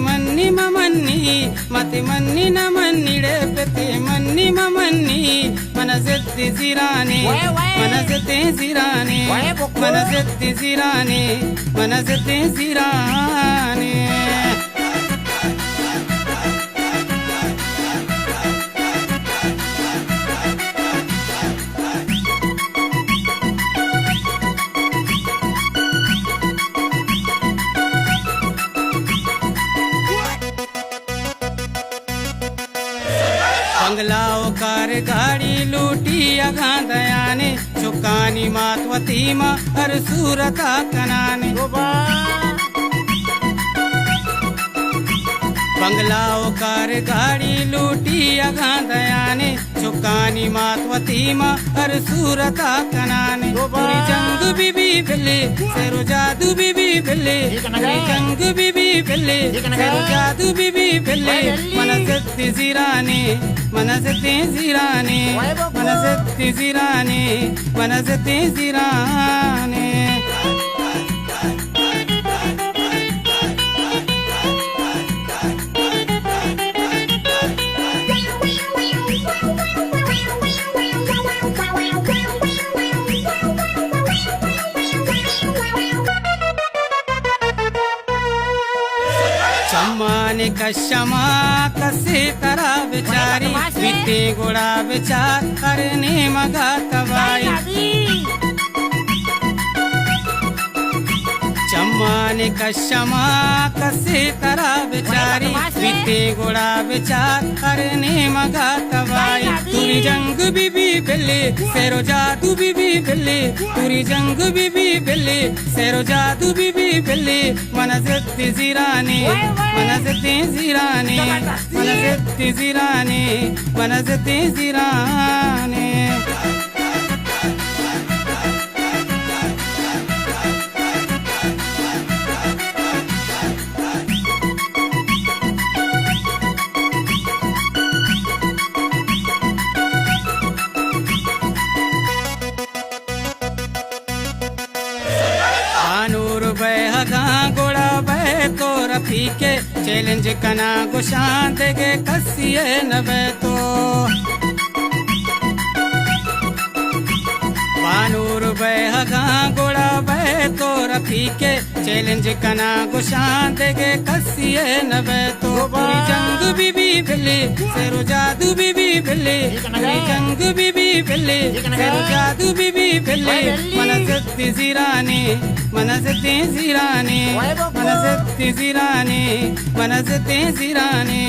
मन्नी ममन्नी मति मन्नी न मन्निडे प्रति मन्नी ममन्नी मनसेत्ति सिराने मनसेत्ति सिराने मनसेत्ति सिराने मनसेत्ति सिराने बंगलाओ कार गाड़ी लूटी अगांदयाने चुकानी मातवती मा हर सूरता कनाने बंगलाओ कार गाड़ी लूटी अगांदयाने चुकानी मातवती मा हर सूरता कनाने पूरी जंग बीबी बिल्ले सेरो जादू बीबी बिल्ले पूरी जंग बीबी बिल्ले सेरो जादू बीबी बिल्ले मनसेत्ति सिराने मनसेत्ति सिराने मनसेत्ति सिराने मनसेत्ति सिराने चम्माने कशमा कसे तरा बेचारी बीते गोड़ा बेचार करने मगा तबाई चम्माने कशमा कसे तरा बेचारी बीते गोड़ा बेचार करने मगा तबाई तुरी जंग बीबी बिल्ले सेरो जादू बीबी बिल्ले तुरी जंग बीबी बिल्ले सेरो जादू बीबी बिल्ले मनसेत्ति सिराने मनसेत्ति सिराने मनसेत्ति सिराने मनसेत्ति सिराने गोड़ा बह तो रफी के चैलेंज कना गुशान देगे कसिए नबे तो बानूर बहगा गोड़ा बह तो रफी के चैलेंज कना गुशान देगे कसिए नबे तो पूरी जंग बीबी बिल्ले सेरो जादू बीबी बिल्ले पूरी जंग बीबी बिल्ले सेरो जादू बीबी बिल्ले मनसेत्ति सिराने मनसेत्ति सिराने मनसेत्ति सिराने मनसेत्ति सिराने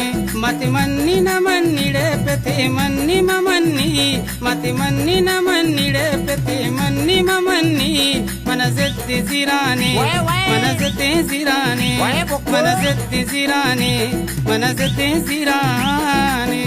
मति मन्नी न मन्निडे प्रति मन्नी ममन्नी मति मन्नी न मन्निडे प्रति मन्नी ममन्नी मनसेत्ति सिराने मनसेत्ति सिराने मनसेत्ति सिराने मनसेत्ति सिराने